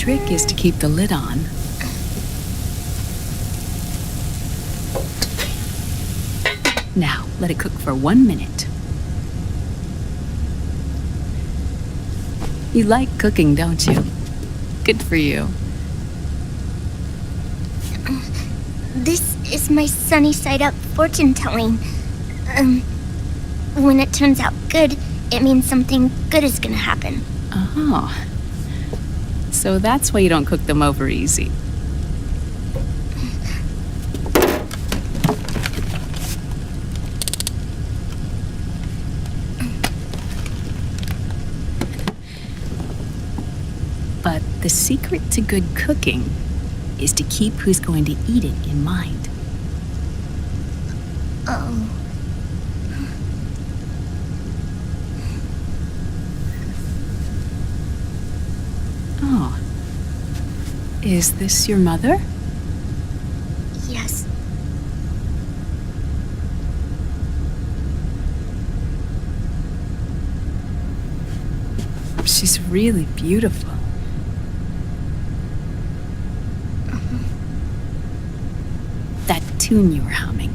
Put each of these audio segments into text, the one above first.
trick is to keep the lid on. Now, let it cook for 1 minute. You like cooking, don't you? Good for you. This is my sunny side up fortune telling. When it turns out good, it means something good is gonna happen. Oh. So that's why you don't cook them over easy. But the secret to good cooking is to keep who's going to eat it in mind. Oh. Oh. Is this your mother? Yes. She's really beautiful. That tune you were humming,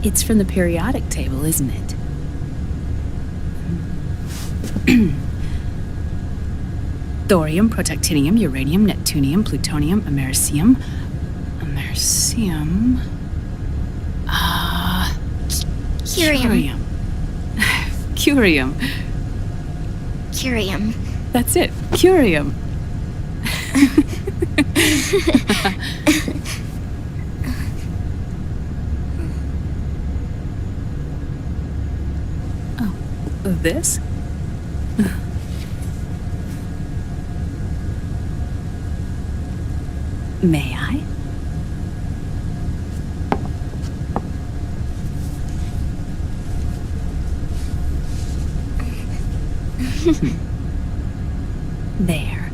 it's from the periodic table, isn't it? Thorium, protactinium, uranium, neptunium, plutonium, americium. Curium. Curium. Curium. That's it, curium. Oh, this? May I? There.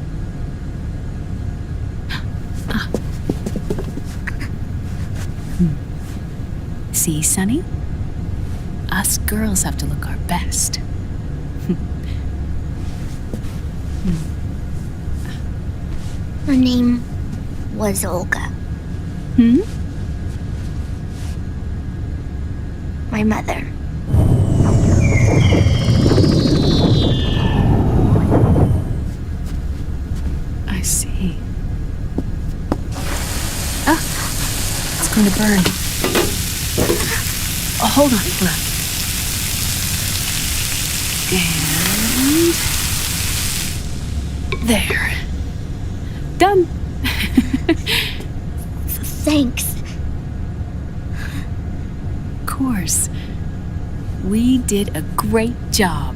Ah. See, Sonny? Us girls have to look our best. Her name was Olga. My mother. I see. Ah! It's going to burn. Oh, hold on. And... there. Done. Thanks. Of course. We did a great job.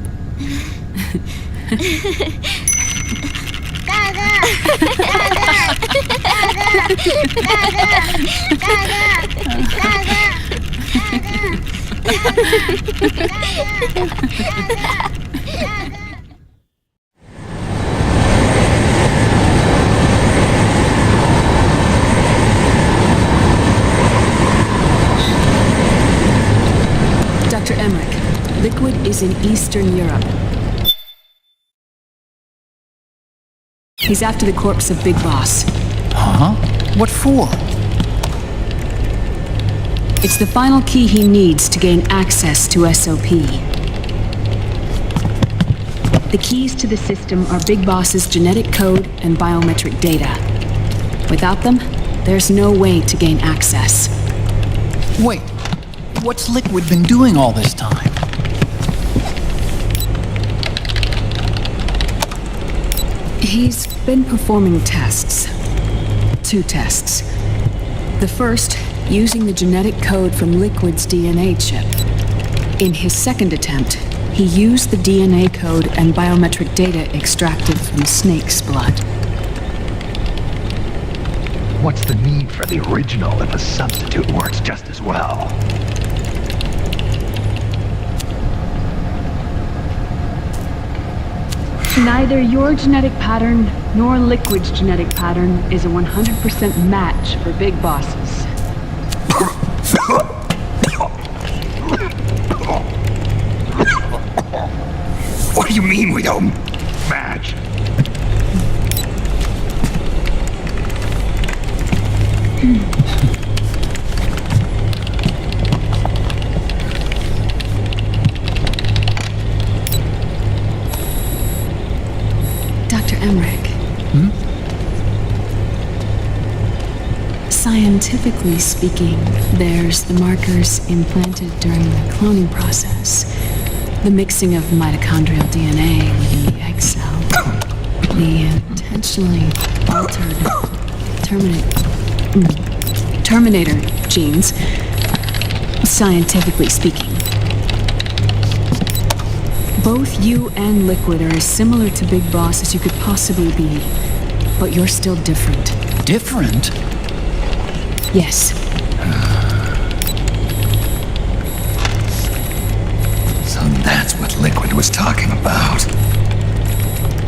Dr. Emmerich, Liquid is in Eastern Europe. He's after the corpse of Big Boss. Huh? What for? It's the final key he needs to gain access to SOP. The keys to the system are Big Boss's genetic code and biometric data. Without them, there's no way to gain access. Wait, what's Liquid been doing all this time? He's been performing tests. 2 tests. The first, using the genetic code from Liquid's DNA chip. In his second attempt, he used the DNA code and biometric data extracted from Snake's blood. What's the need for the original if a substitute works just as well? Neither your genetic pattern nor Liquid's genetic pattern is a 100% match for Big Bosses. What do you mean we don't match? Dr. Emmerich. Scientifically speaking, there's the markers implanted during the cloning process. The mixing of mitochondrial DNA within the egg cell. The intentionally altered terminator genes, scientifically speaking. Both you and Liquid are as similar to Big Boss as you could possibly be, but you're still different. Different? Yes. So that's what Liquid was talking about.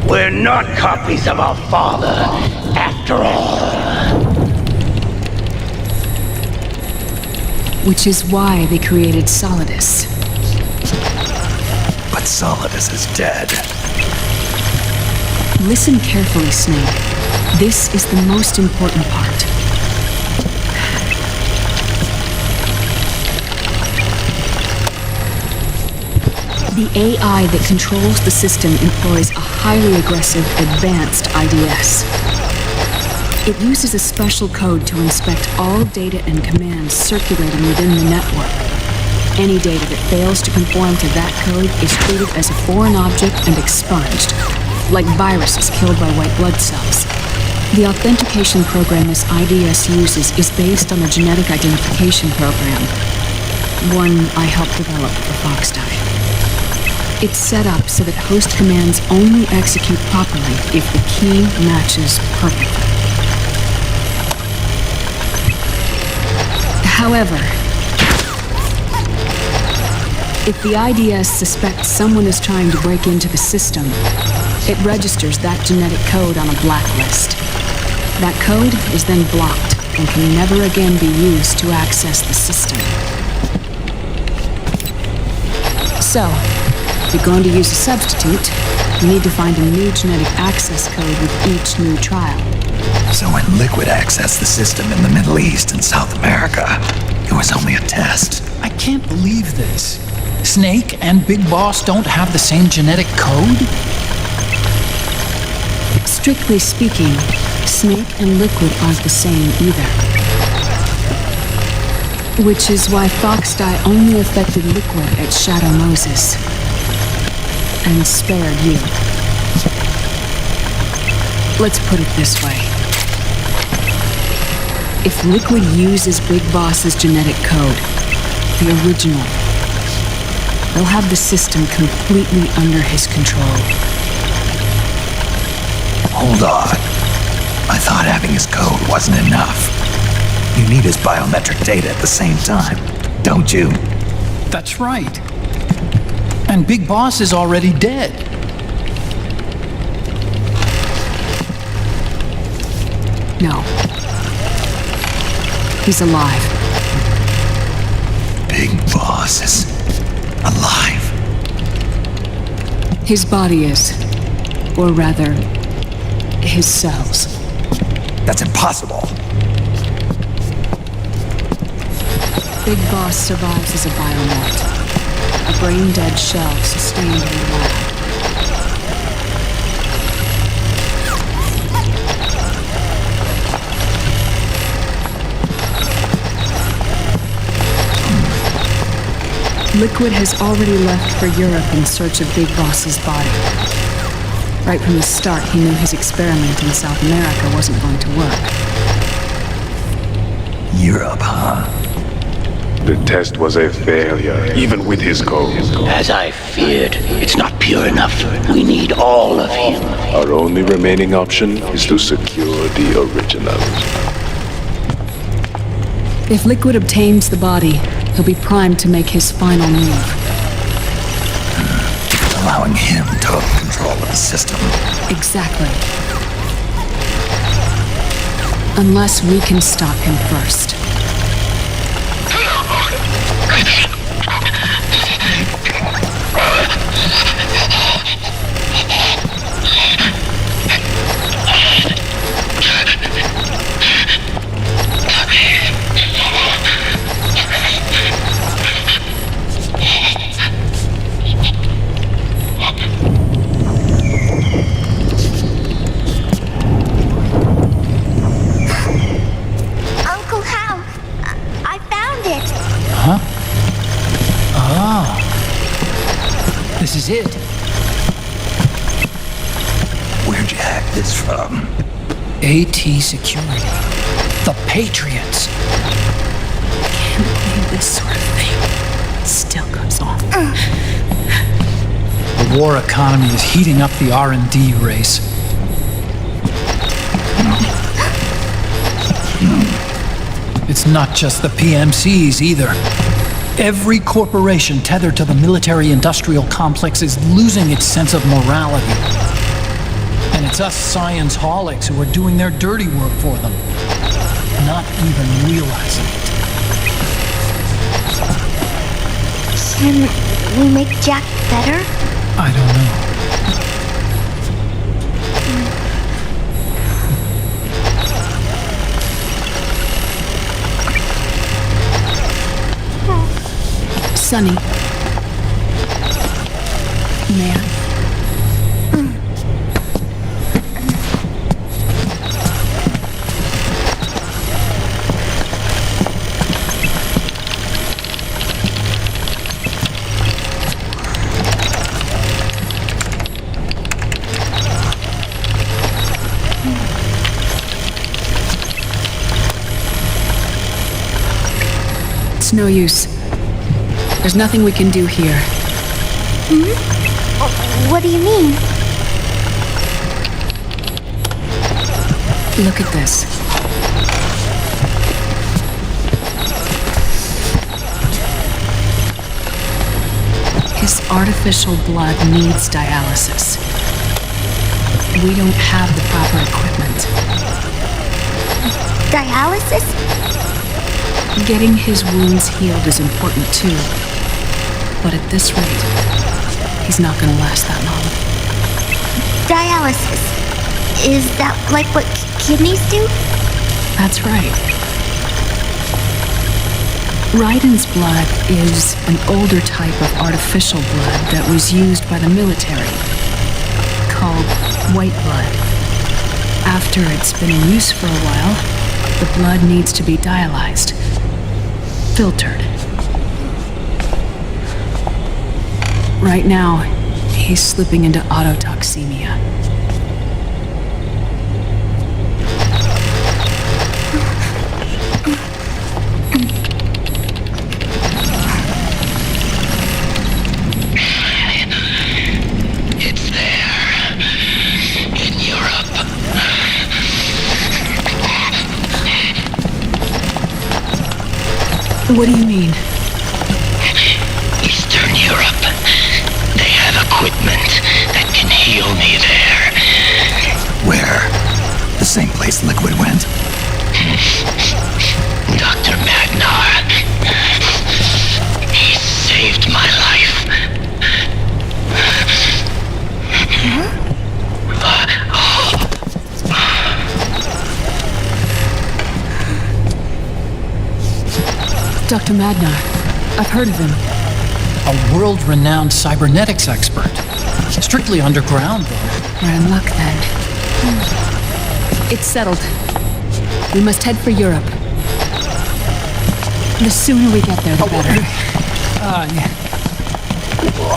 We're not copies of our father, after all. Which is why they created Solidus. But Solidus is dead. Listen carefully, Snake. This is the most important part. The AI that controls the system employs a highly aggressive, advanced IDS. It uses a special code to inspect all data and commands circulating within the network. Any data that fails to conform to that code is treated as a foreign object and expunged, like viruses killed by white blood cells. The authentication program this IDS uses is based on a genetic identification program, one I helped develop for Foxdie. It's set up so that host commands only execute properly if the key matches perfectly. However, if the IDS suspects someone is trying to break into the system, it registers that genetic code on a blacklist. That code is then blocked and can never again be used to access the system. So, if you're going to use a substitute, you need to find a new genetic access code with each new trial. So when Liquid accessed the system in the Middle East and South America, it was only a test. I can't believe this. Snake and Big Boss don't have the same genetic code? Strictly speaking, Snake and Liquid aren't the same either. Which is why Foxdie only affected Liquid at Shadow Moses. And spared you. Let's put it this way. If Liquid uses Big Boss's genetic code, the original, they'll have the system completely under his control. Hold on. I thought having his code wasn't enough. You need his biometric data at the same time, don't you? That's right. And Big Boss is already dead. No. He's alive. Big Boss is alive. His body is. Or rather, his cells. That's impossible. Big Boss survives as a biomort. A brain-dead shell sustained in the lab. Liquid has already left for Europe in search of Big Boss's body. Right from the start, he knew his experiment in South America wasn't going to work. Europe, huh? The test was a failure, even with his code. As I feared, it's not pure enough. We need all of him. Our only remaining option is to secure the original. If Liquid obtains the body, he'll be primed to make his final move. Allowing him total control of the system. Exactly. Unless we can stop him first. is it. Where'd you hack this from? AT Security. The Patriots. Can't believe this sort of thing still goes on. The war economy is heating up the R&D race. It's not just the PMCs either. Every corporation tethered to the military-industrial complex is losing its sense of morality. And it's us science-holics who are doing their dirty work for them, not even realizing it. Can we make Jack better? I don't know. Sonny. May I? It's no use. There's nothing we can do here. What do you mean? Look at this. His artificial blood needs dialysis. We don't have the proper equipment. Dialysis? Getting his wounds healed is important too. But at this rate, he's not gonna last that long. Dialysis. Is that like what kidneys do? That's right. Raiden's blood is an older type of artificial blood that was used by the military, called white blood. After it's been in use for a while, the blood needs to be dialyzed, filtered. Right now, he's slipping into autotoxemia. It's there. In Europe. What do you mean? Eastern Europe. They have equipment that can heal me there. Where? The same place Liquid went? Dr. Magnar. He saved my life. Dr. Magnar. I've heard of him. A world-renowned cybernetics expert. Strictly underground, though. We're in luck then. It's settled. We must head for Europe. The sooner we get there, the better.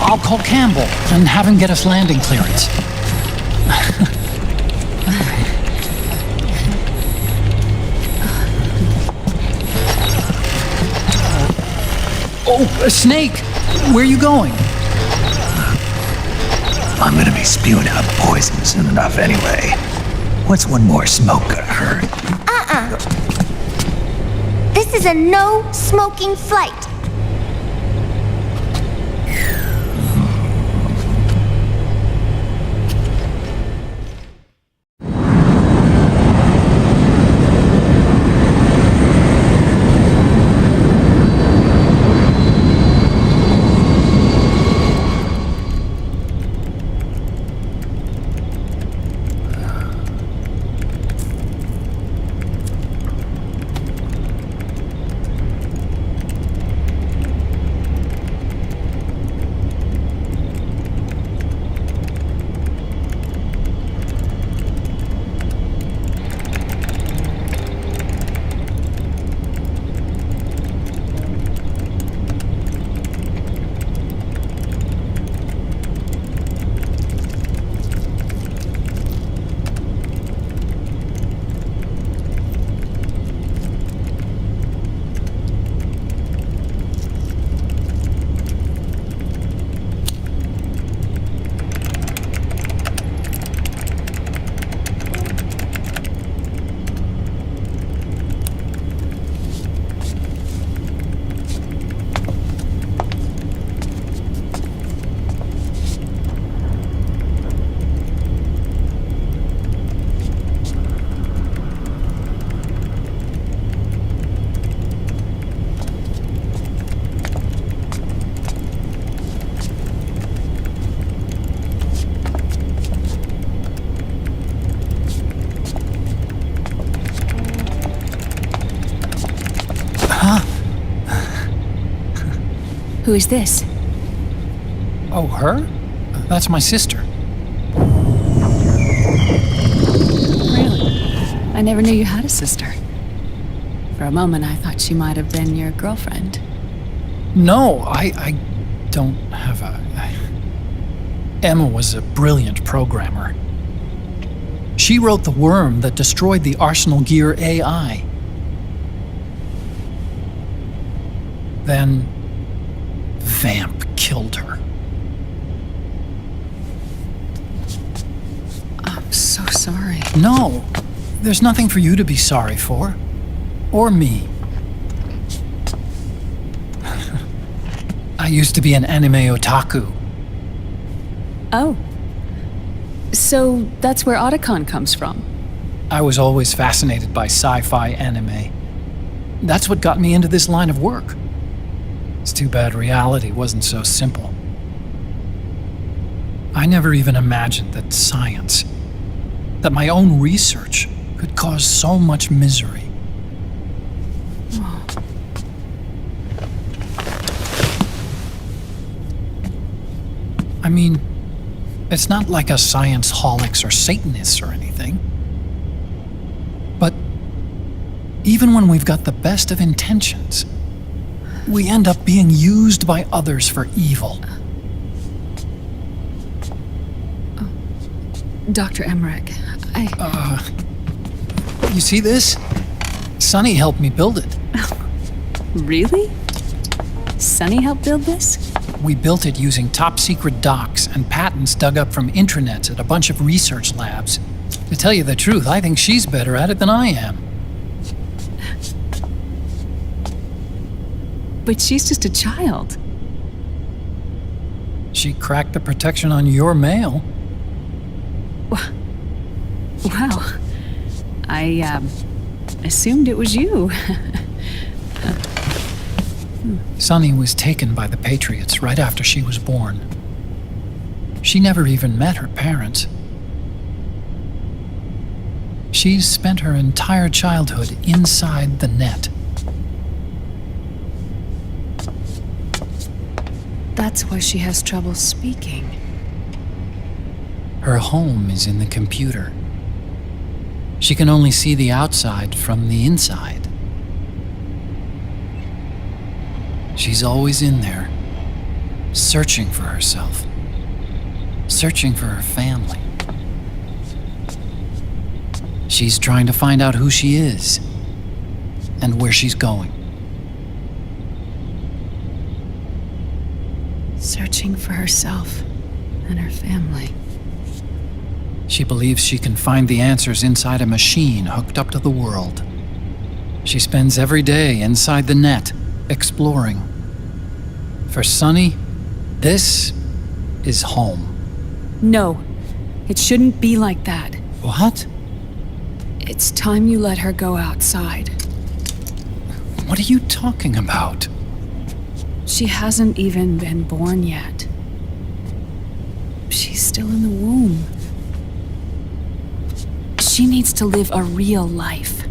I'll call Campbell and have him get us landing clearance. Oh, Snake! Where are you going? I'm gonna be spewing out poison soon enough anyway. What's one more smoke gonna hurt? This is a no smoking flight. Who is this? Oh, her? That's my sister. Really? I never knew you had a sister. For a moment, I thought she might have been your girlfriend. No, I don't have a... Emma was a brilliant programmer. She wrote the worm that destroyed the Arsenal Gear AI. Then, Vamp killed her. I'm so sorry. No, there's nothing for you to be sorry for. Or me. I used to be an anime otaku. Oh. So that's where Otacon comes from. I was always fascinated by sci-fi anime. That's what got me into this line of work. It's too bad reality wasn't so simple. I never even imagined that science, that my own research, could cause so much misery. I mean, it's not like us science holics or Satanists or anything. But even when we've got the best of intentions, we end up being used by others for evil. Dr. Emmerich, You see this? Sonny helped me build it. Really? Sonny helped build this? We built it using top-secret docs and patents dug up from intranets at a bunch of research labs. To tell you the truth, I think she's better at it than I am. But she's just a child. She cracked the protection on your mail. Wow. I, assumed it was you. Sunny was taken by the Patriots right after she was born. She never even met her parents. She's spent her entire childhood inside the net. That's why she has trouble speaking. Her home is in the computer. She can only see the outside from the inside. She's always in there, searching for herself, searching for her family. She's trying to find out who she is and where she's going. Searching for herself and her family. She believes she can find the answers inside a machine hooked up to the world. She spends every day inside the net, exploring. For Sunny, this is home. No, it shouldn't be like that. What? It's time you let her go outside. What are you talking about? She hasn't even been born yet. She's still in the womb. She needs to live a real life.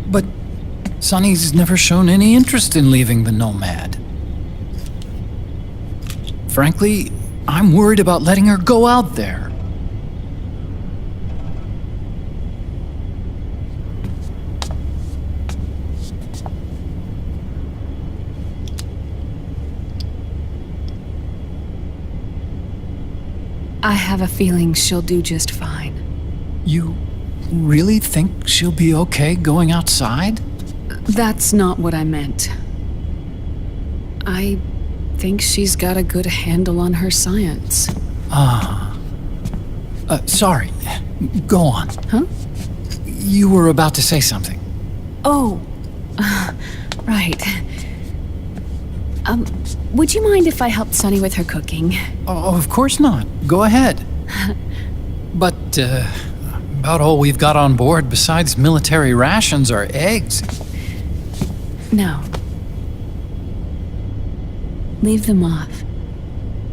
But Sunny's never shown any interest in leaving the Nomad. Frankly, I'm worried about letting her go out there. I have a feeling she'll do just fine. You really think she'll be okay going outside? That's not what I meant. I think she's got a good handle on her science. Sorry. Go on. Huh? You were about to say something. Oh, right. Would you mind if I helped Sunny with her cooking? Oh, of course not. Go ahead. But, about all we've got on board besides military rations are eggs. No. Leave them off.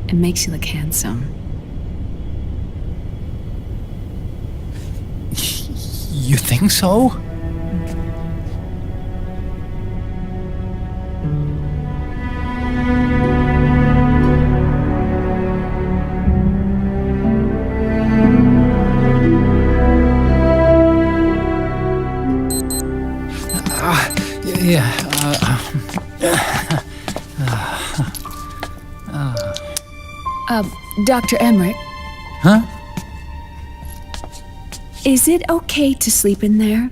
It makes you look handsome. You think so? Yeah, Dr. Emmerich, huh? is it okay to sleep in there?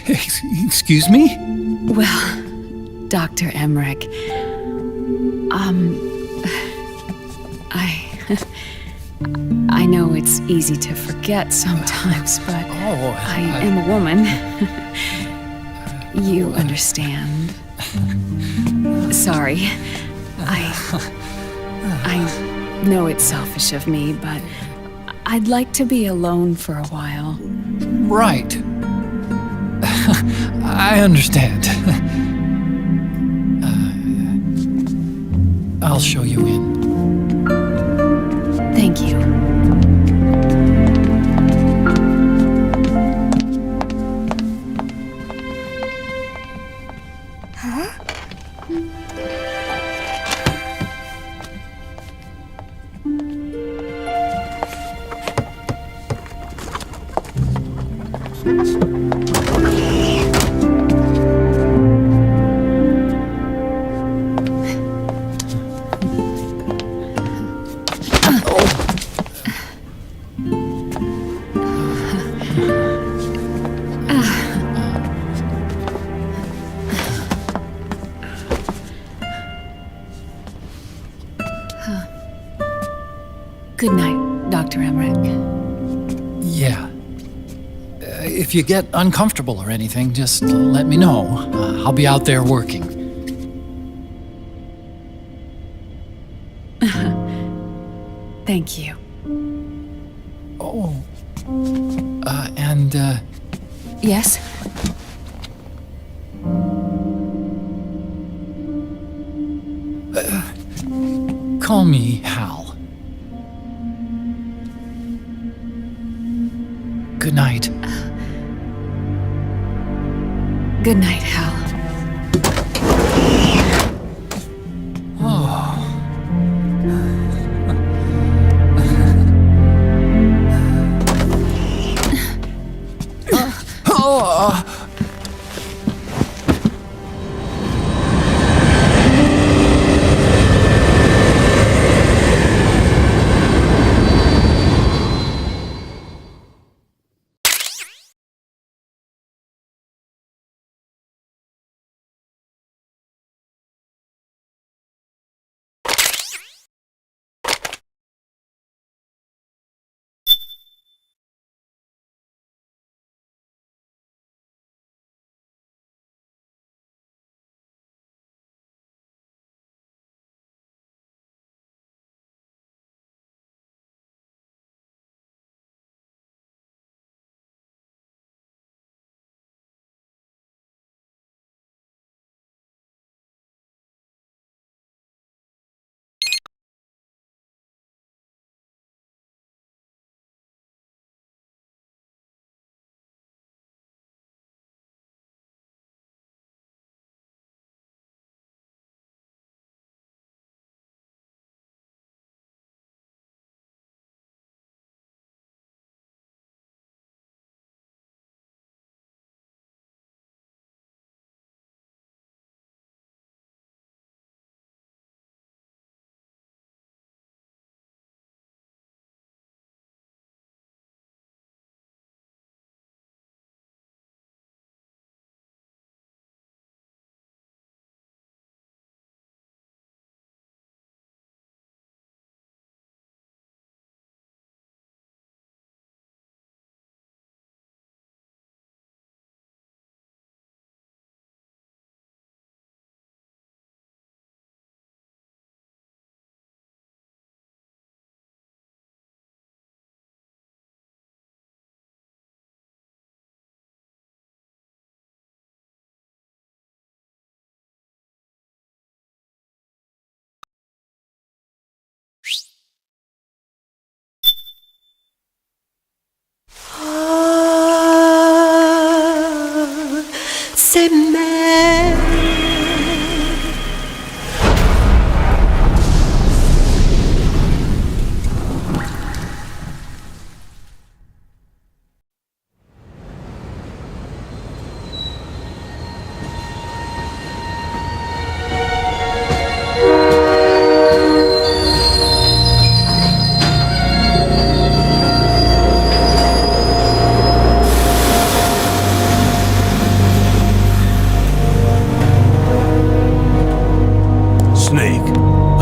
Excuse me? Well, Dr. Emmerich, I know it's easy to forget sometimes, but I am a woman. You understand. Sorry. I know it's selfish of me, but I'd like to be alone for a while. Right. I understand. I'll show you in. Thank you. Good night, Dr. Emmerich. Yeah. If you get uncomfortable or anything, just let me know. I'll be out there working. Thank you. Oh. Yes? Call me Hal. Good night. Good night, Hal.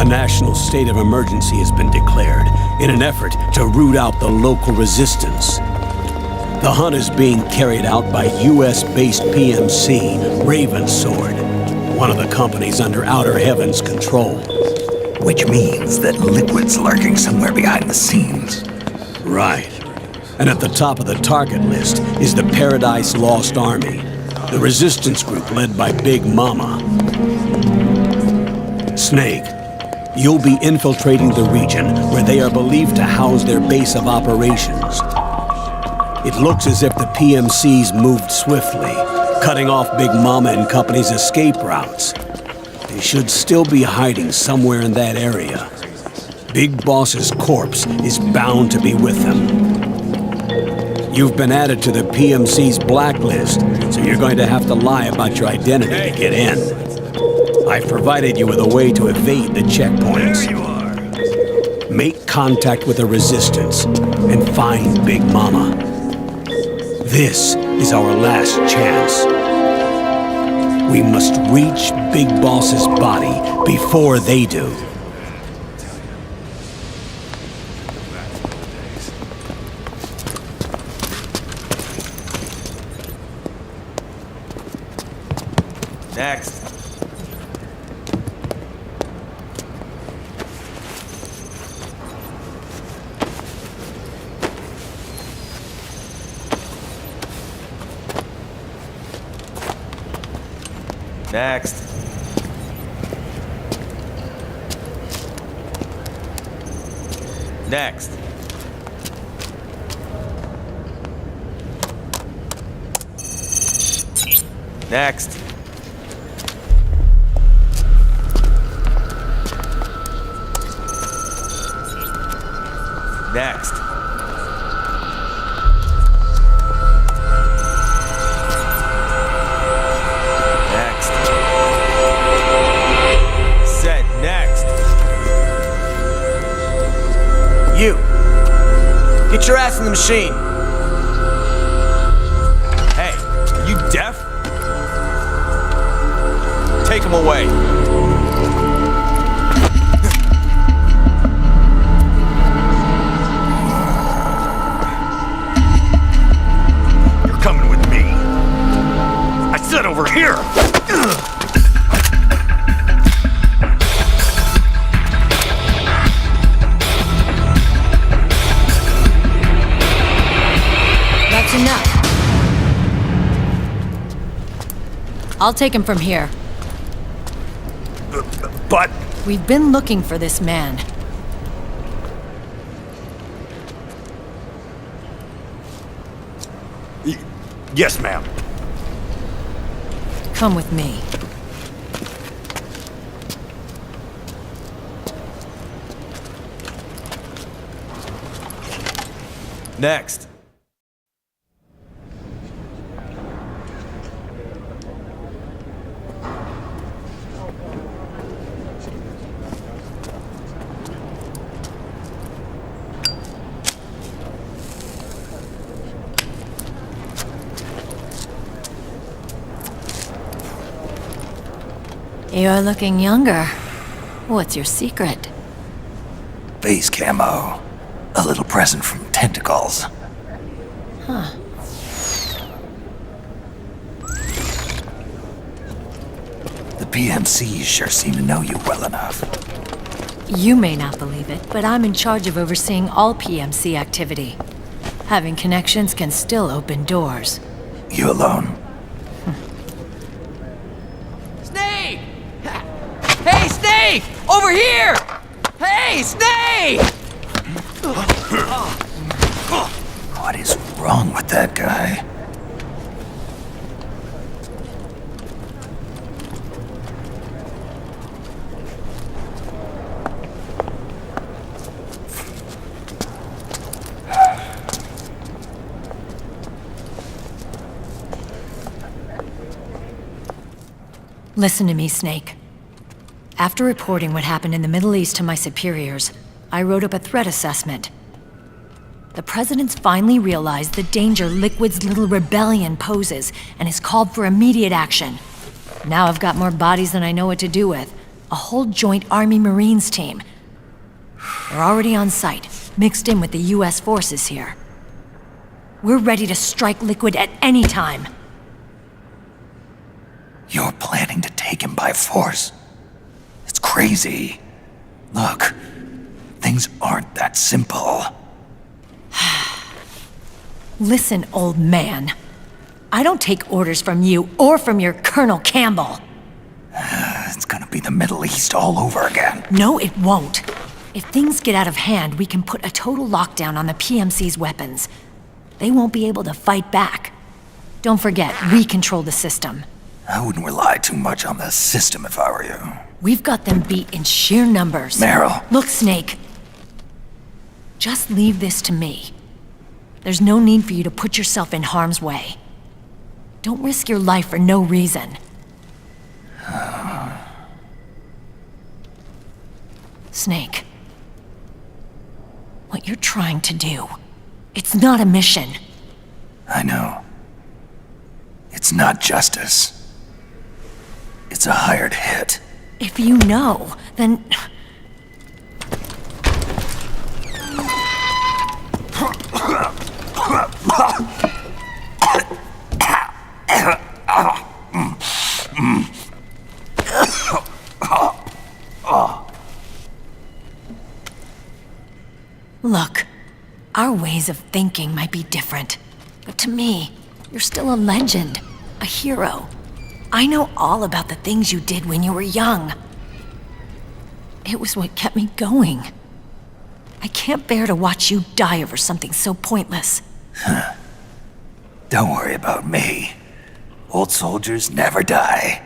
A national state of emergency has been declared in an effort to root out the local resistance. The hunt is being carried out by US-based PMC, Ravensword, one of the companies under Outer Heaven's control. Which means that Liquid's lurking somewhere behind the scenes. Right. And at the top of the target list is the Paradise Lost Army, the resistance group led by Big Mama. Snake, you'll be infiltrating the region where they are believed to house their base of operations. It looks as if the PMCs moved swiftly, cutting off Big Mama and company's escape routes. They should still be hiding somewhere in that area. Big Boss's corpse is bound to be with them. You've been added to the PMC's blacklist, so you're going to have to lie about your identity to get in. I've provided you with a way to evade the checkpoints. There you are. Make contact with the Resistance and find Big Mama. This is our last chance. We must reach Big Boss's body before they do. Next. Next. Next. Next. Next. Next. Said next. You. Get your ass in the machine. Hey, are you deaf? Take him away. Coming with me. I said over here. That's enough. I'll take him from here. But We've been looking for this man. yes, ma'am. Come with me. Next. You're looking younger. What's your secret? Base camo. A little present from Tentacles. Huh. The PMCs sure seem to know you well enough. You may not believe it, but I'm in charge of overseeing all PMC activity. Having connections can still open doors. You alone? Snake! Hey, Snake! Over here! Hey, Snake! What is wrong with that guy? Listen to me, Snake. After reporting what happened in the Middle East to my superiors, I wrote up a threat assessment. The President's finally realized the danger Liquid's little rebellion poses and has called for immediate action. Now I've got more bodies than I know what to do with, A whole joint Army-Marines team. They're already on site, mixed in with the US forces here. We're ready to strike Liquid at any time. You're planning to take him by force? It's crazy. Look, things aren't that simple. Listen, old man. I don't take orders from you or from your Colonel Campbell. It's gonna be the Middle East all over again. No, it won't. If things get out of hand, we can put a total lockdown on the PMC's weapons. They won't be able to fight back. Don't forget, we control the system. I wouldn't rely too much on the system if I were you. We've got them beat in sheer numbers. Meryl. Look, Snake. Just leave this to me. There's no need for you to put yourself in harm's way. Don't risk your life for no reason. Snake. What you're trying to do, it's not a mission. I know. It's not justice. It's a hired hit. If you know, then... Look, our ways of thinking might be different, but to me, you're still a legend, a hero. I know all about the things you did when you were young. It was what kept me going. I can't bear to watch you die over something so pointless. Don't worry about me. Old soldiers never die.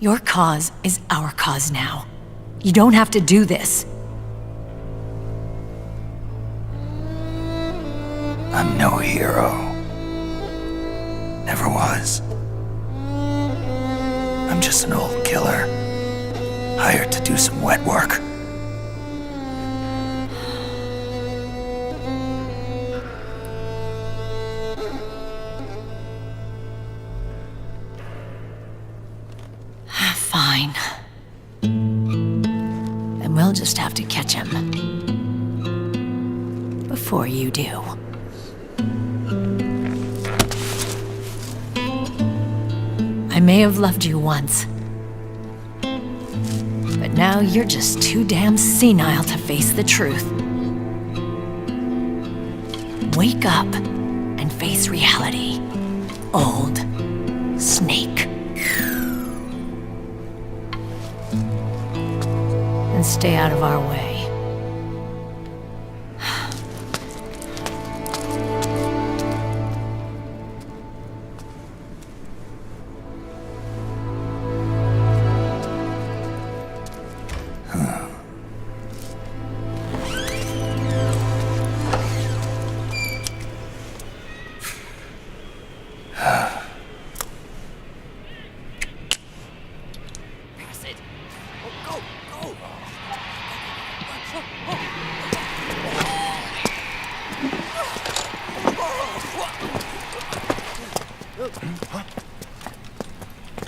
Your cause is our cause now. You don't have to do this. I'm no hero. Never was. I'm just an old killer, hired to do some wet work. Fine. Then we'll just have to catch him. Before you do. I may have loved you once. But now you're just too damn senile to face the truth. Wake up and face reality. Old Snake. And stay out of our way.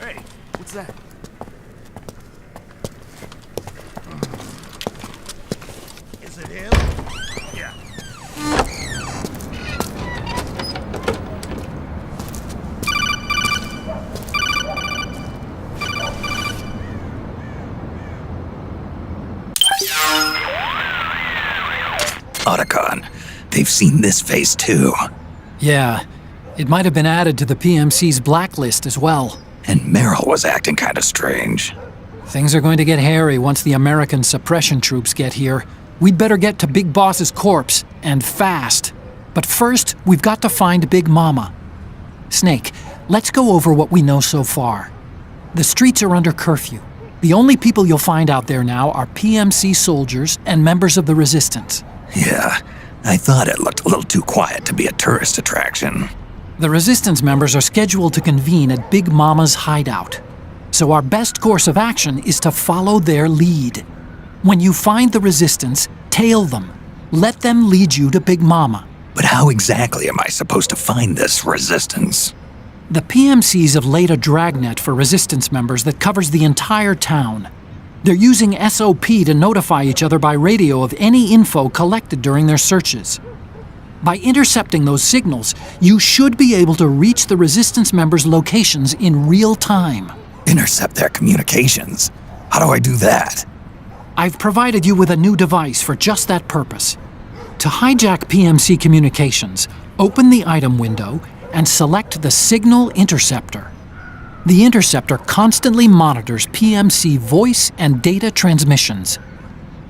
Hey, what's that? Is it him? Yeah. Otacon, they've seen this face too. Yeah, it might have been added to the PMC's blacklist as well. And Meryl was acting kind of strange. Things are going to get hairy once the American suppression troops get here. We'd better get to Big Boss's corpse, and fast. But first, we've got to find Big Mama. Snake, let's go over what we know so far. The streets are under curfew. The only people you'll find out there now are PMC soldiers and members of the Resistance. Yeah, I thought it looked a little too quiet to be a tourist attraction. The Resistance members are scheduled to convene at Big Mama's hideout. So our best course of action is to follow their lead. When you find the Resistance, tail them. Let them lead you to Big Mama. But how exactly am I supposed to find this resistance? The PMCs have laid a dragnet for resistance members that covers the entire town. They're using SOP to notify each other by radio of any info collected during their searches. By intercepting those signals, you should be able to reach the resistance members' locations in real time. Intercept their communications? How do I do that? I've provided you with a new device for just that purpose. To hijack PMC communications, open the item window and select the Signal Interceptor. The interceptor constantly monitors PMC voice and data transmissions.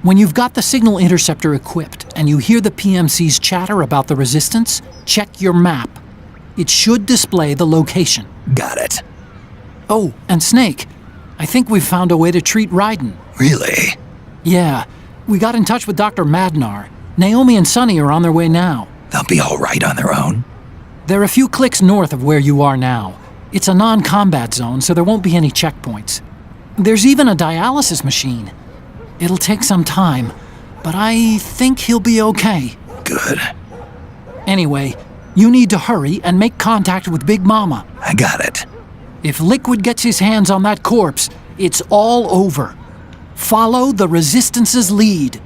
When you've got the Signal Interceptor equipped and you hear the PMC's chatter about the resistance, check your map. It should display the location. Got it. Oh, and Snake, I think we've found a way to treat Raiden. Really? Yeah, we got in touch with Dr. Madnar. Naomi and Sonny are on their way now. They'll be all right on their own? They're a few clicks north of where you are now. It's a non-combat zone, so there won't be any checkpoints. There's even a dialysis machine. It'll take some time, but I think he'll be okay. Good. Anyway, you need to hurry and make contact with Big Mama. I got it. If Liquid gets his hands on that corpse, it's all over. Follow the Resistance's lead.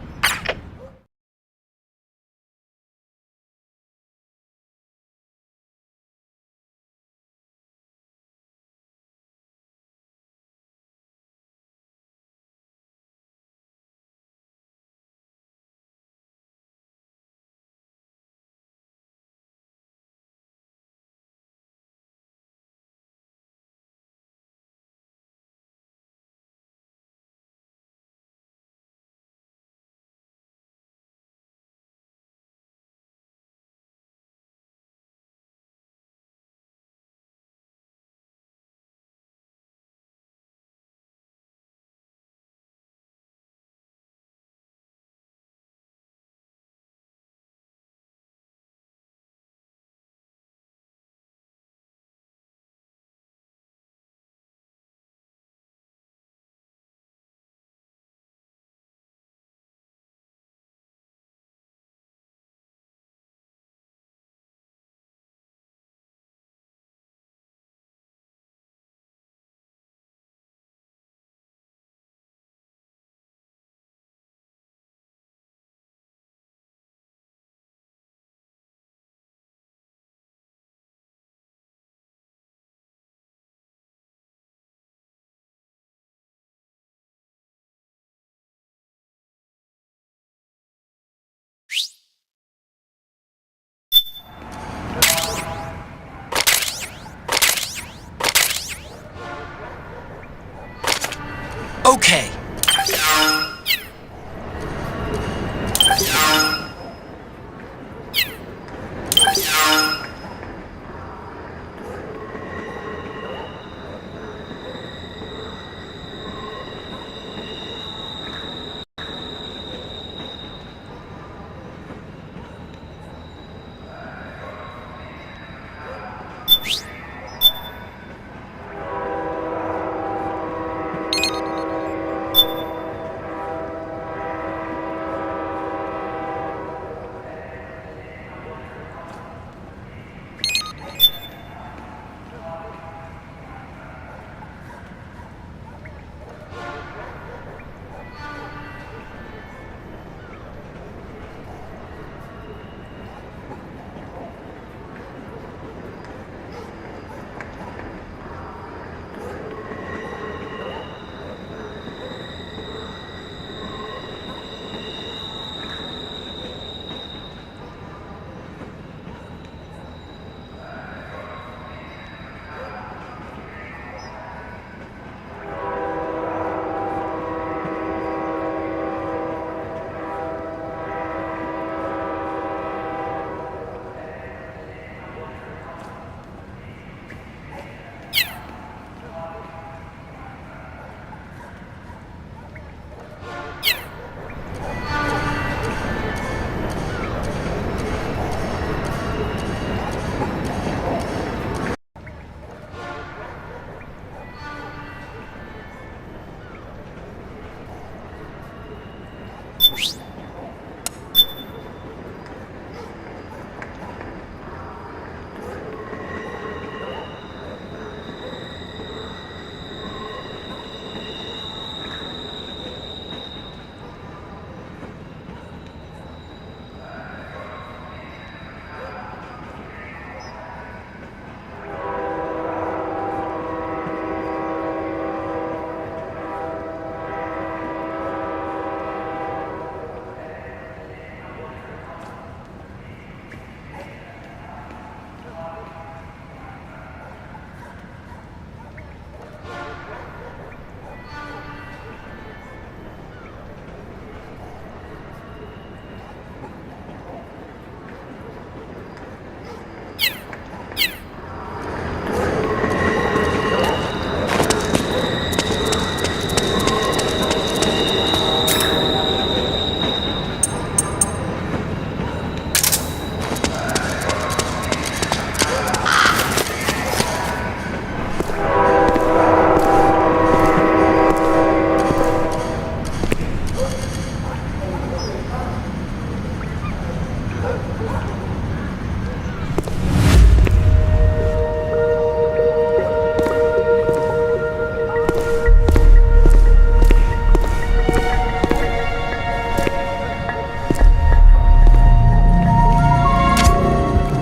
Okay.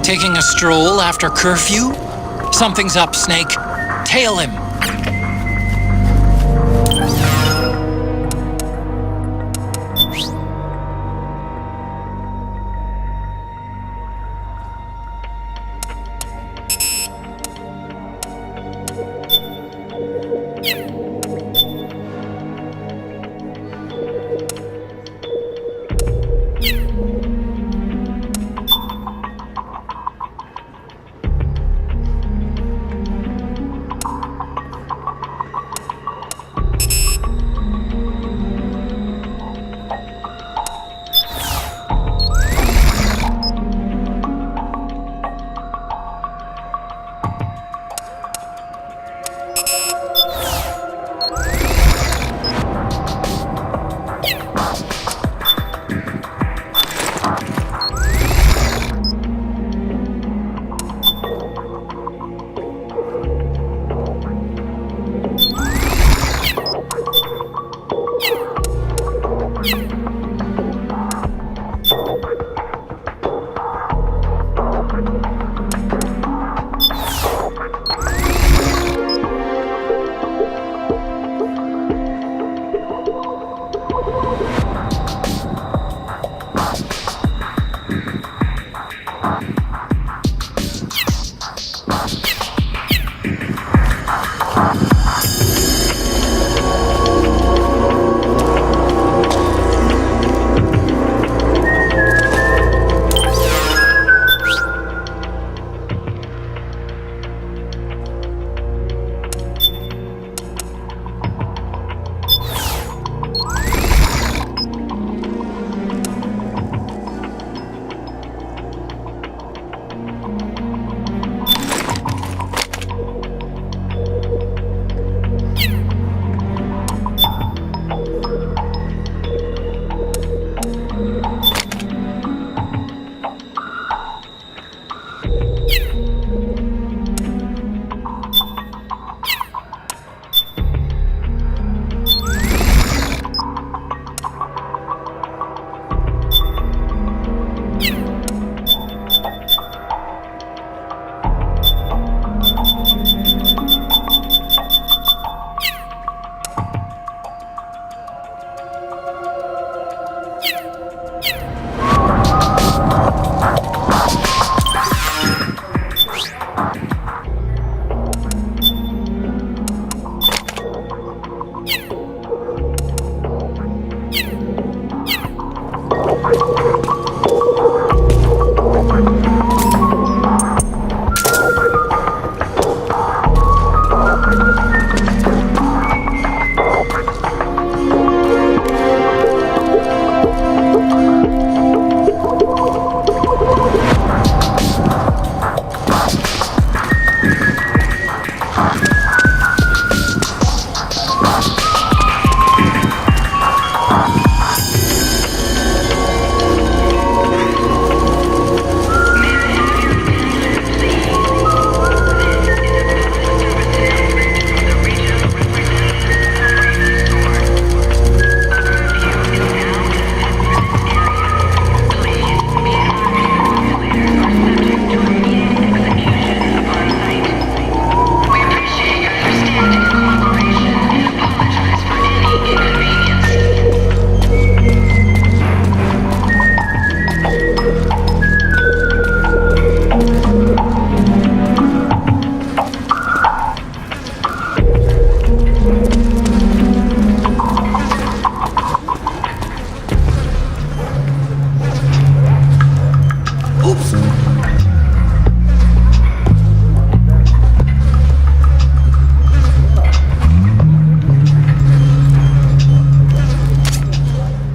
Taking a stroll after curfew? Something's up, Snake. Tail him.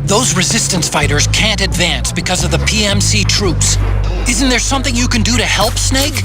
Those resistance fighters can't advance because of the PMC troops. Isn't there something you can do to help, Snake?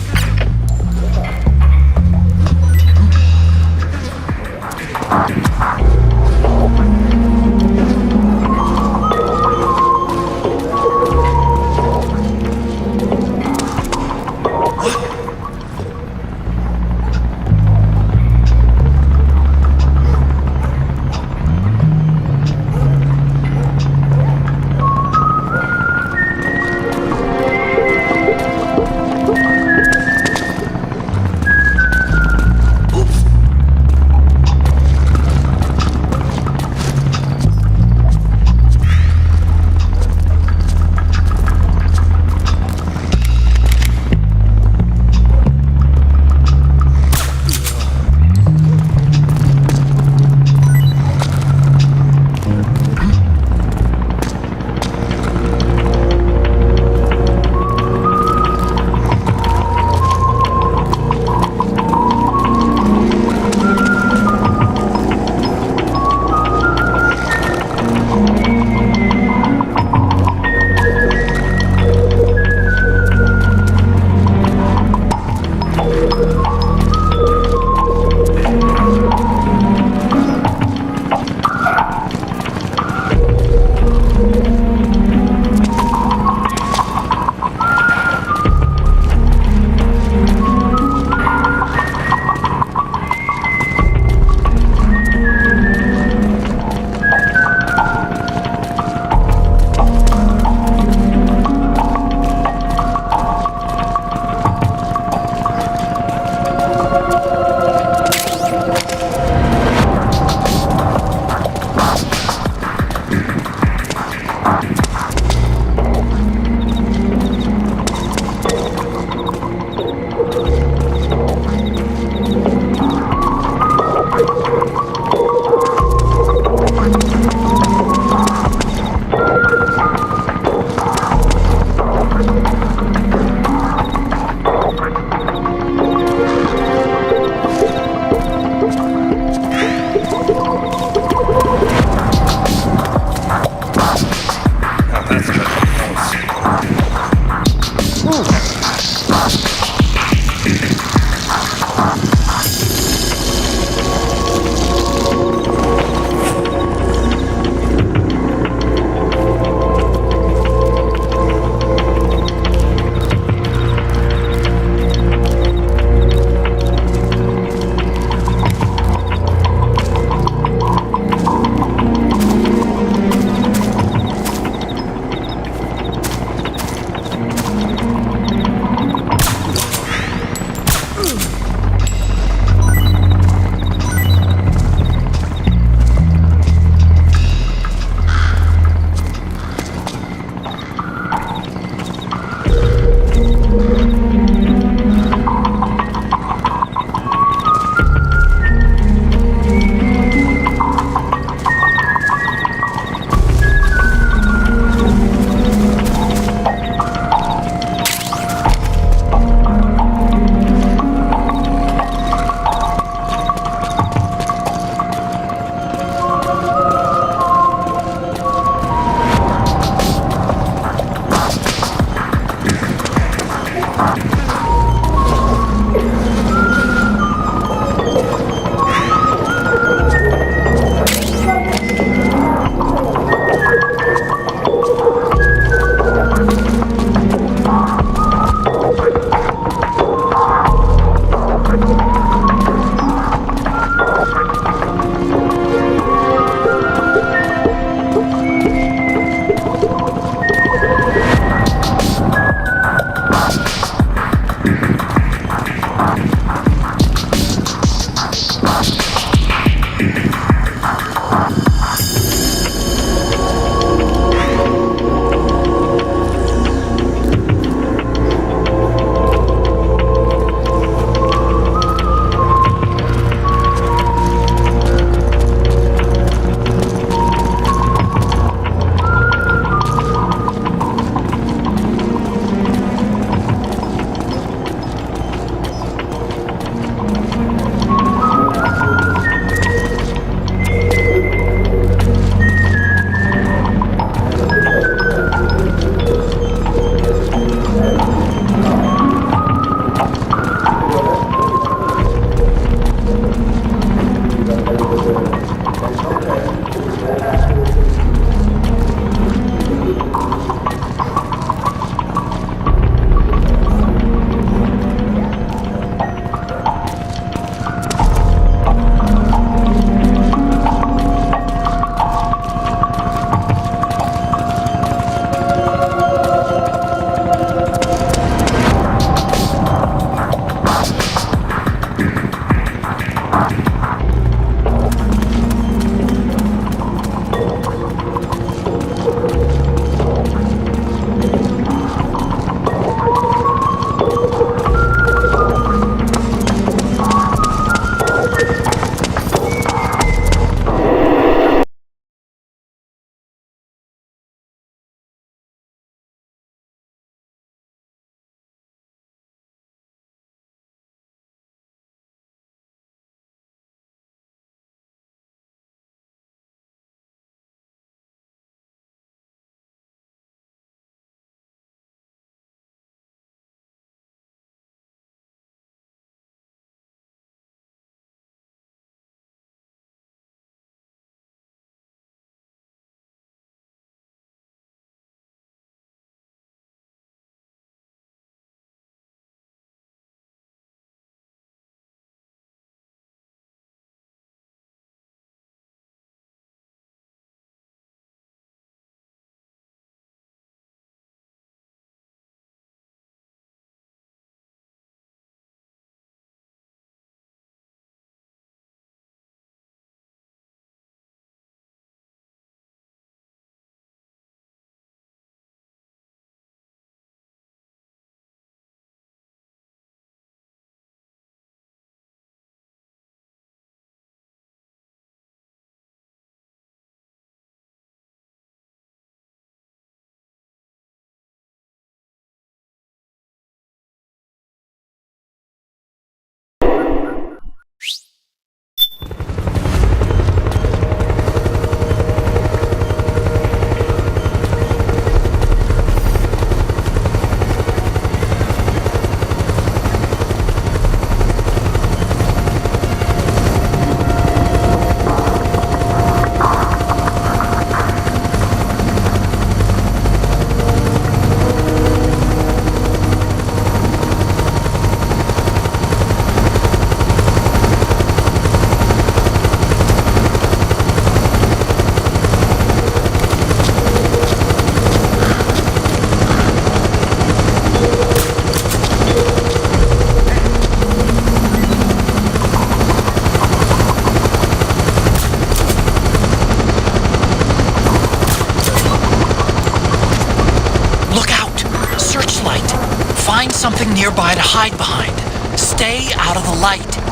Find something nearby to hide behind. Stay out of the light.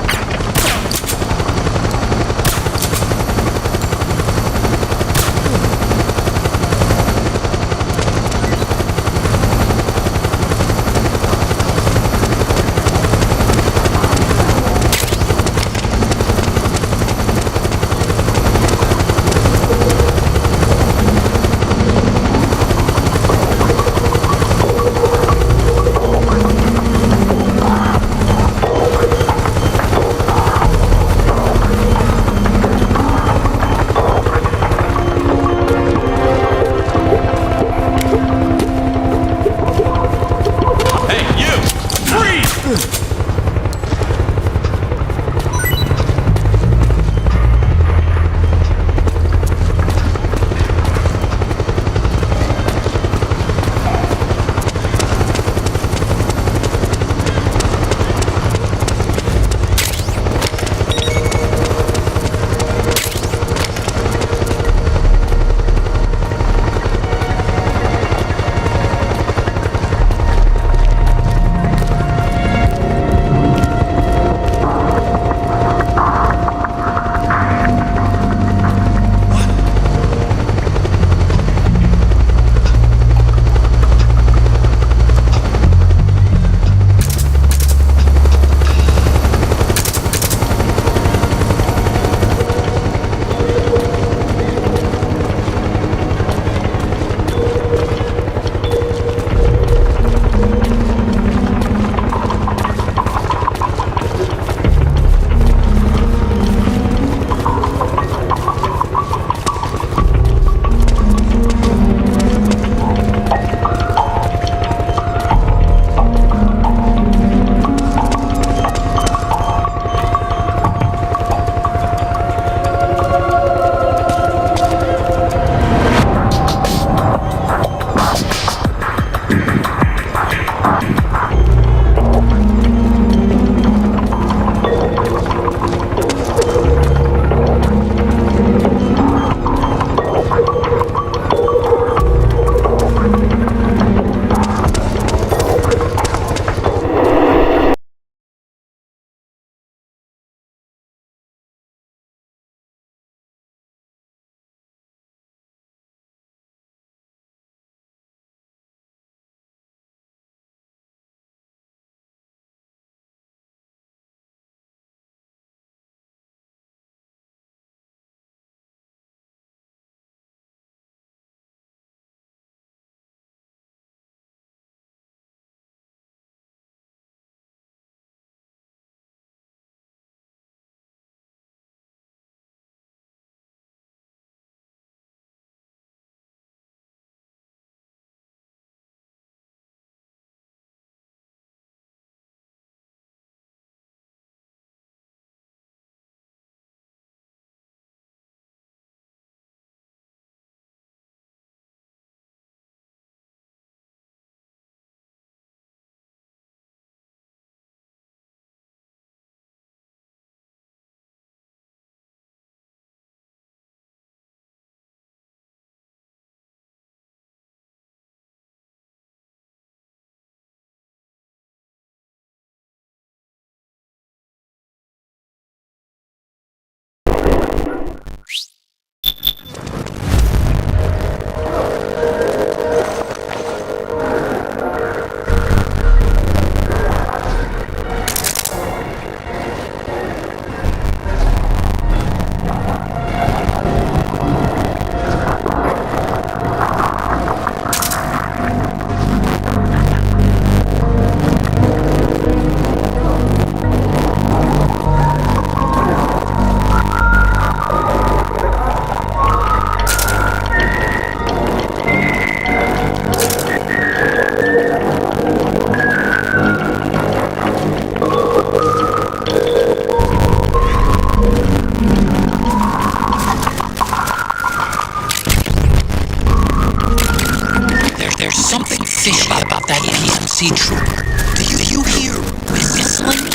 fishy about that PMC trooper. Do you hear whistling?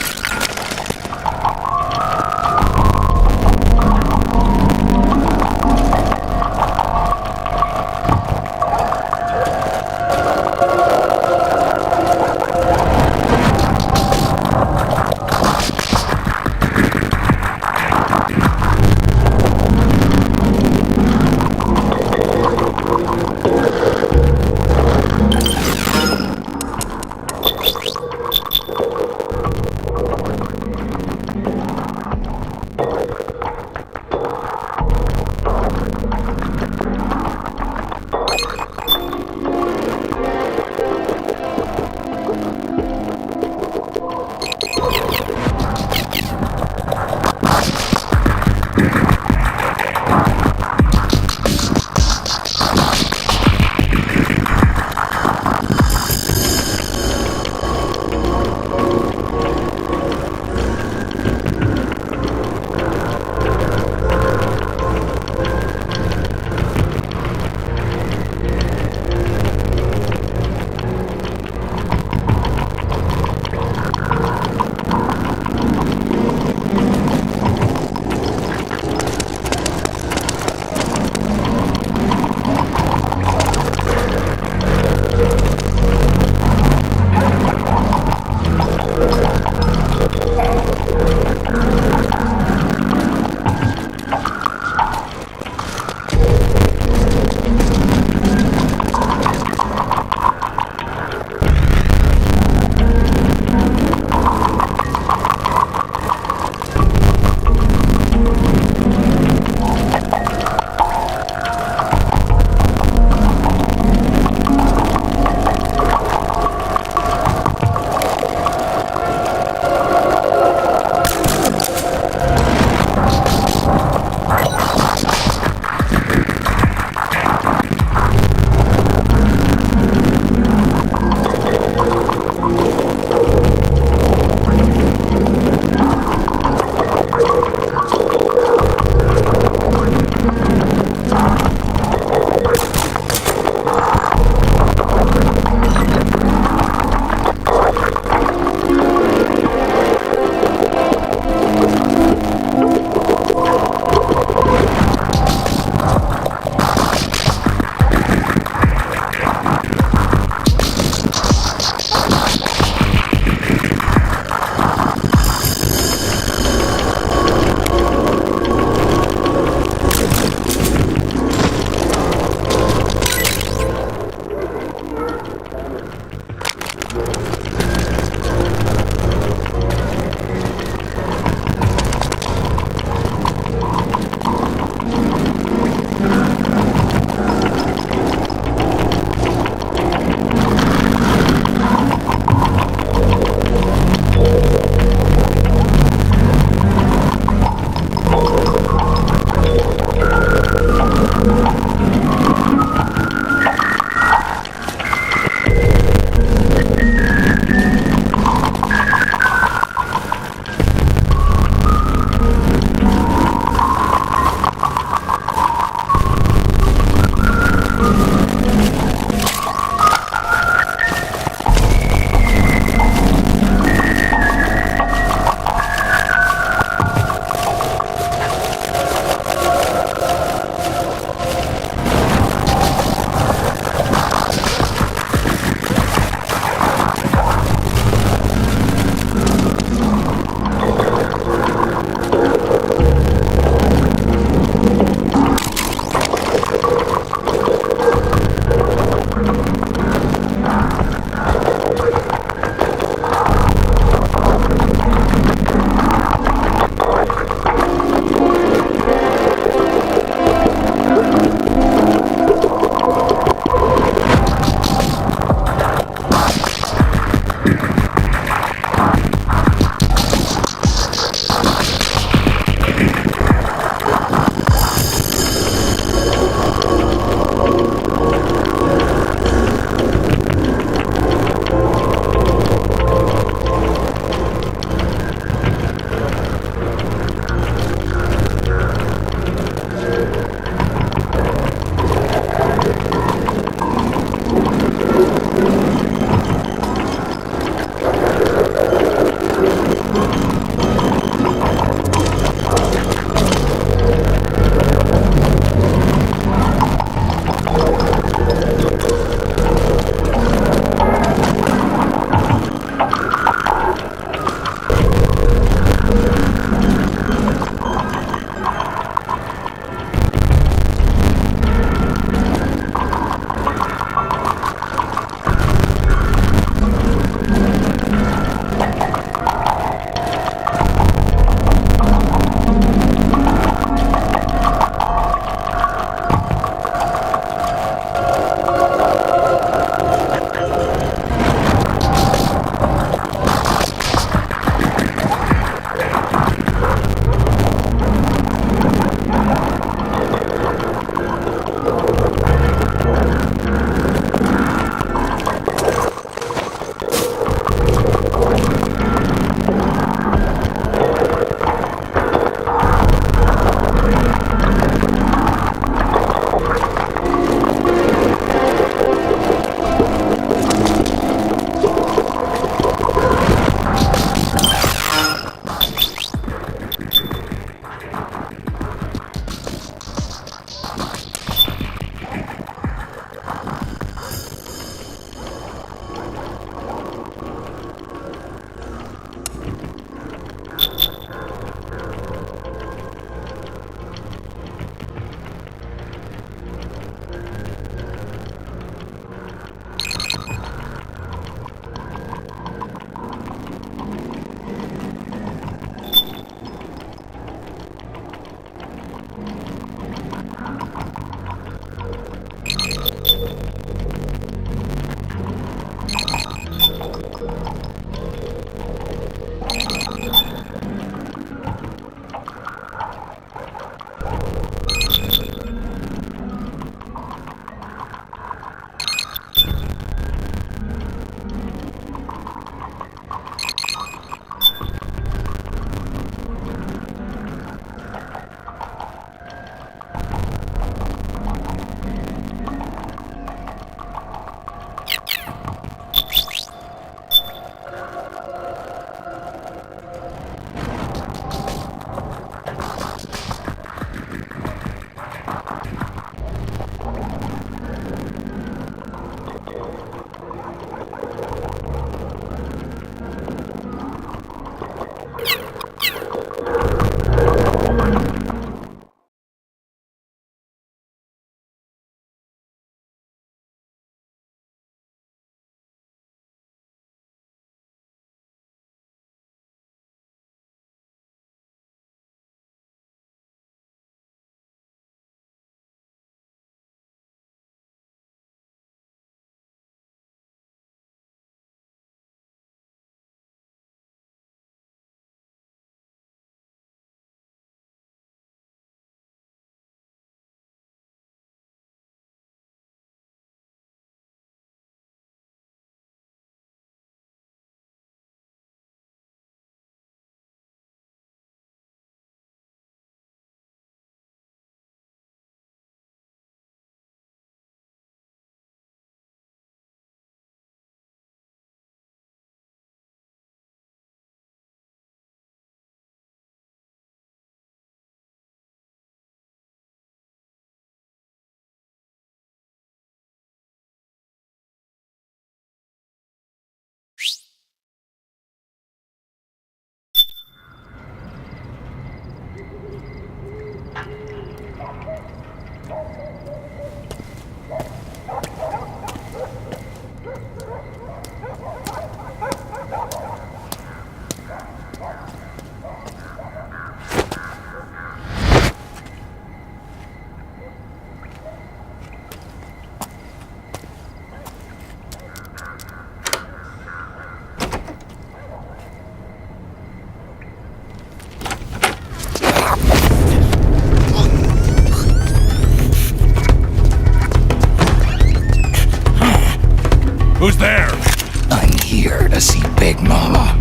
Mama.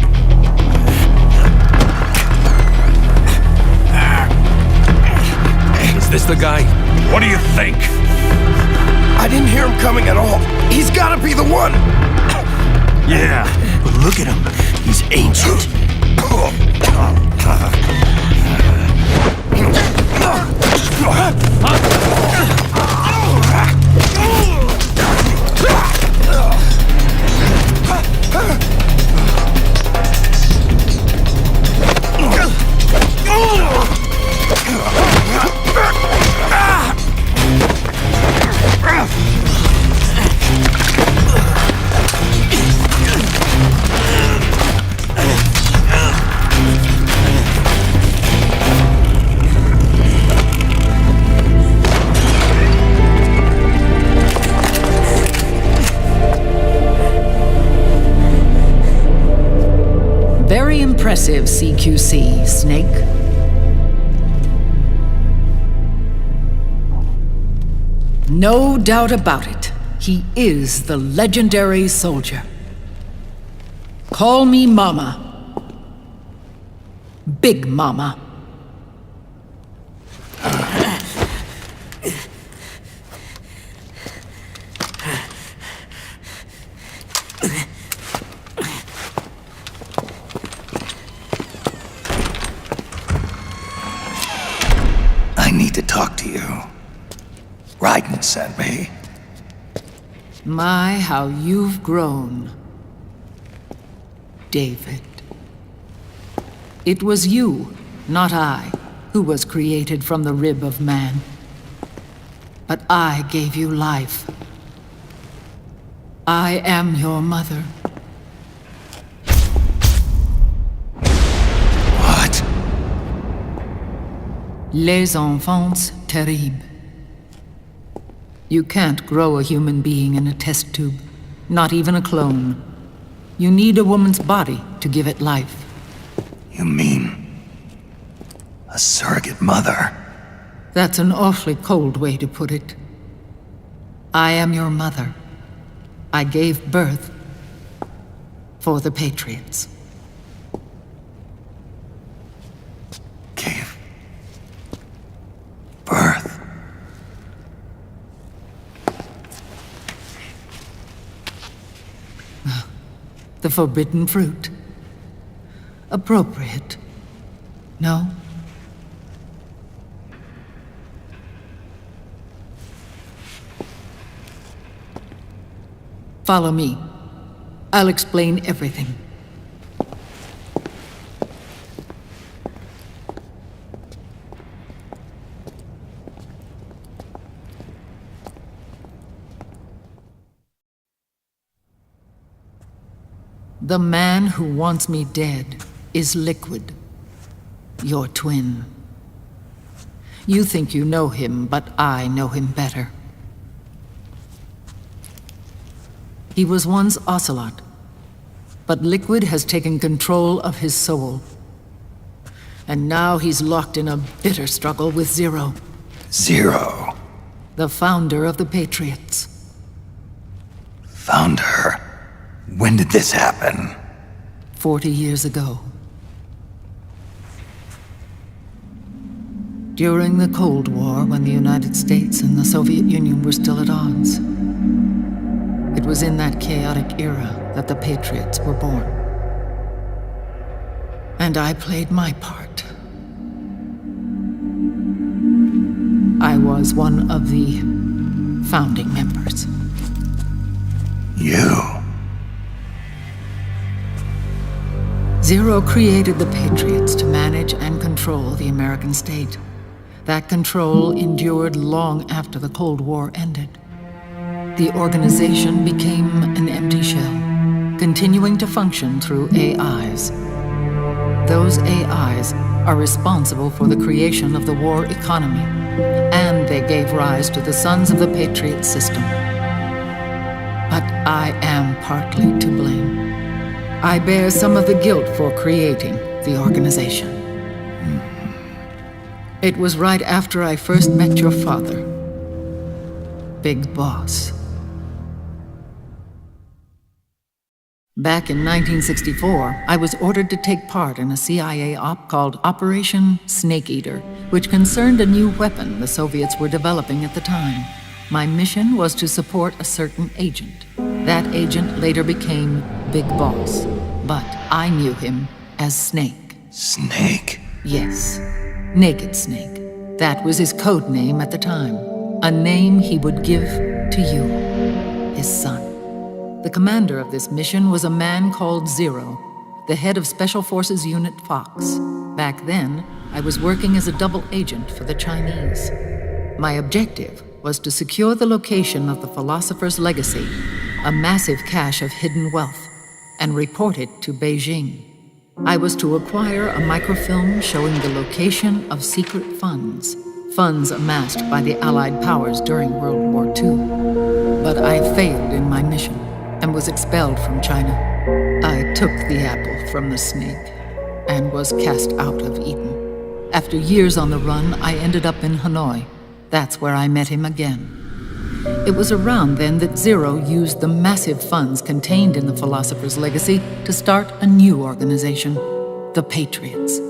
Is this the guy? What do you think? I didn't hear him coming at all. He's gotta be the one! Yeah, but look at him. He's ancient. Very impressive, CQC, Snake. No doubt about it. He is the legendary soldier. Call me Mama. Big Mama. I need to talk to you. Raiden sent me. My, how you've grown, David. It was you, not I, who was created from the rib of man. But I gave you life. I am your mother. What? Les enfants terribles. You can't grow a human being in a test tube, not even a clone. You need a woman's body to give it life. You mean a surrogate mother? That's an awfully cold way to put it. I am your mother. I gave birth for the Patriots. Gave birth? The forbidden fruit. Appropriate. No? Follow me. I'll explain everything. The man who wants me dead is Liquid, your twin. You think you know him, but I know him better. He was once Ocelot, but Liquid has taken control of his soul. And now he's locked in a bitter struggle with Zero. Zero? The founder of the Patriots. Founder? When did this happen? 40 years ago. During the Cold War, when the United States and the Soviet Union were still at odds. It was in that chaotic era that the Patriots were born. And I played my part. I was one of the founding members. You? Zero created the Patriots to manage and control the American state. That control endured long after the Cold War ended. The organization became an empty shell, continuing to function through AIs. Those AIs are responsible for the creation of the war economy, and they gave rise to the Sons of the Patriot system. But I am partly to blame. I bear some of the guilt for creating the organization. It was right after I first met your father, Big Boss. Back in 1964, I was ordered to take part in a CIA op called Operation Snake Eater, which concerned a new weapon the Soviets were developing at the time. My mission was to support a certain agent. That agent later became Big Boss, but I knew him as Snake. Snake? Yes, Naked Snake. That was his code name at the time, a name he would give to you, his son. The commander of this mission was a man called Zero, the head of Special Forces Unit Fox. Back then, I was working as a double agent for the Chinese. My objective was to secure the location of the Philosopher's Legacy, a massive cache of hidden wealth, and report it to Beijing. I was to acquire a microfilm showing the location of secret funds amassed by the Allied powers during World War II. But I failed in my mission and was expelled from China. I took the apple from the snake and was cast out of Eden. After years on the run, I ended up in Hanoi. That's where I met him again. It was around then that Zero used the massive funds contained in the Philosopher's Legacy to start a new organization, the Patriots,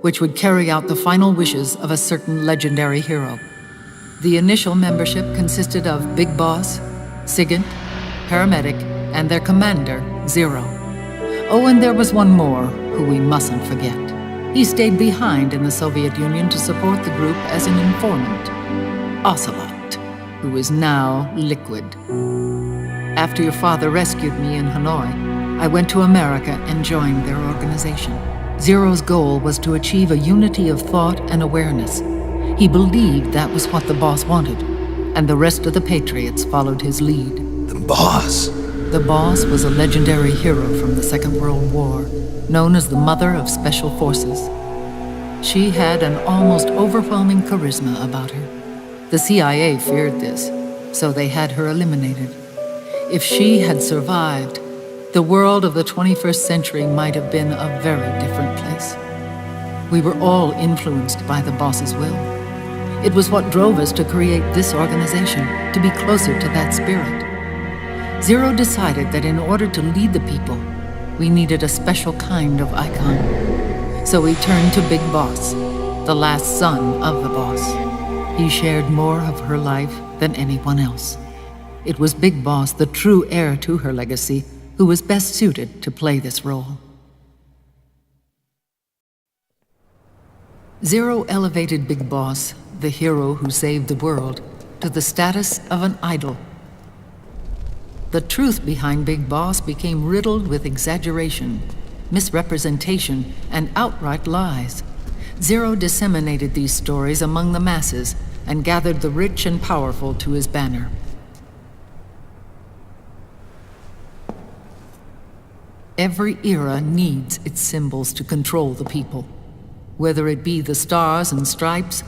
which would carry out the final wishes of a certain legendary hero. The initial membership consisted of Big Boss, Sigint, Paramedic, and their commander, Zero. Oh, and there was one more who we mustn't forget. He stayed behind in the Soviet Union to support the group as an informant, Ocelot, who is now Liquid. After your father rescued me in Hanoi, I went to America and joined their organization. Zero's goal was to achieve a unity of thought and awareness. He believed that was what the boss wanted, and the rest of the Patriots followed his lead. The boss? The boss was a legendary hero from the Second World War, known as the Mother of Special Forces. She had an almost overwhelming charisma about her. The CIA feared this, so they had her eliminated. If she had survived, the world of the 21st century might have been a very different place. We were all influenced by the boss's will. It was what drove us to create this organization, to be closer to that spirit. Zero decided that in order to lead the people, we needed a special kind of icon. So he turned to Big Boss, the last son of the boss. He shared more of her life than anyone else. It was Big Boss, the true heir to her legacy, who was best suited to play this role. Zero elevated Big Boss, the hero who saved the world, to the status of an idol. The truth behind Big Boss became riddled with exaggeration, misrepresentation, and outright lies. Zero disseminated these stories among the masses and gathered the rich and powerful to his banner. Every era needs its symbols to control the people, whether it be the stars and stripes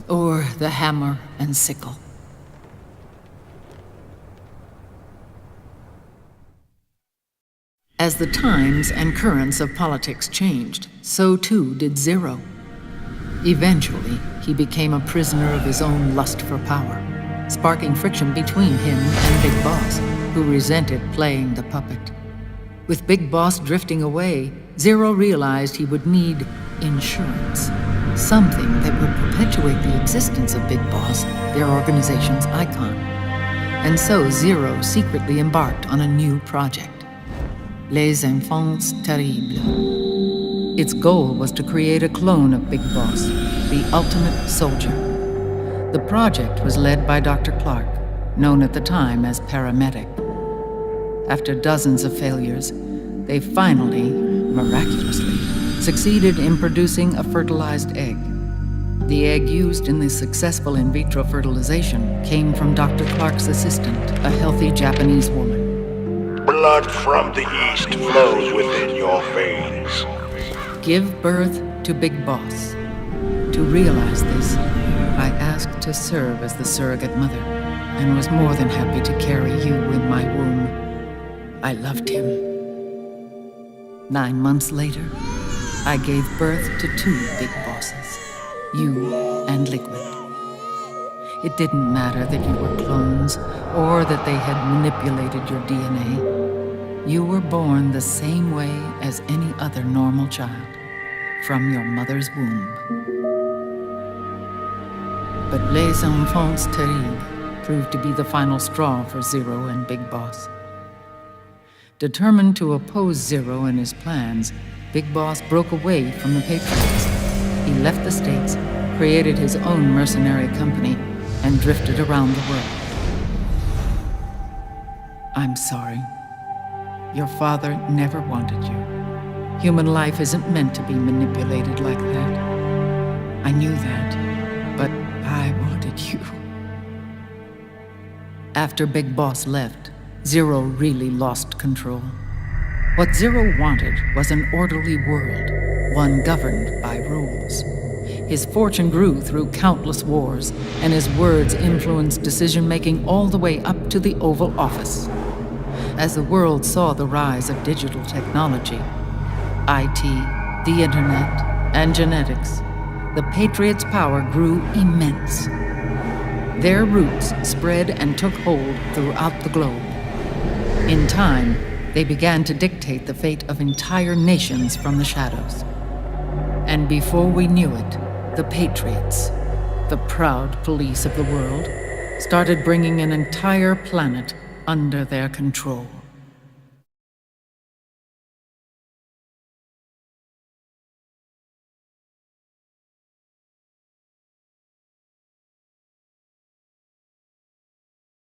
or the hammer and sickle. As the times and currents of politics changed, so too did Zero. Eventually, he became a prisoner of his own lust for power, sparking friction between him and Big Boss, who resented playing the puppet. With Big Boss drifting away, Zero realized he would need insurance. Something that would perpetuate the existence of Big Boss, their organization's icon. And so Zero secretly embarked on a new project, Les Enfants Terribles. Its goal was to create a clone of Big Boss, the ultimate soldier. The project was led by Dr. Clark, known at the time as Paramedic. After dozens of failures, they finally, miraculously, succeeded in producing a fertilized egg. The egg used in the successful in vitro fertilization came from Dr. Clark's assistant, a healthy Japanese woman. Blood from the east flows within your veins. Give birth to Big Boss. To realize this, I asked to serve as the surrogate mother, and was more than happy to carry you in my womb. I loved him. 9 months later, I gave birth to 2 Big Bosses, you and Liquid. It didn't matter that you were clones, or that they had manipulated your DNA. You were born the same way as any other normal child, from your mother's womb. But Les Enfants Terribles proved to be the final straw for Zero and Big Boss. Determined to oppose Zero and his plans, Big Boss broke away from the Patriots. He left the States, created his own mercenary company, and drifted around the world. I'm sorry. Your father never wanted you. Human life isn't meant to be manipulated like that. I knew that, but I wanted you. After Big Boss left, Zero really lost control. What Zero wanted was an orderly world, one governed by rules. His fortune grew through countless wars, and his words influenced decision-making all the way up to the Oval Office. As the world saw the rise of digital technology, IT, the internet, and genetics, the Patriots' power grew immense. Their roots spread and took hold throughout the globe. In time, they began to dictate the fate of entire nations from the shadows. And before we knew it, the Patriots, the proud police of the world, started bringing an entire planet under their control.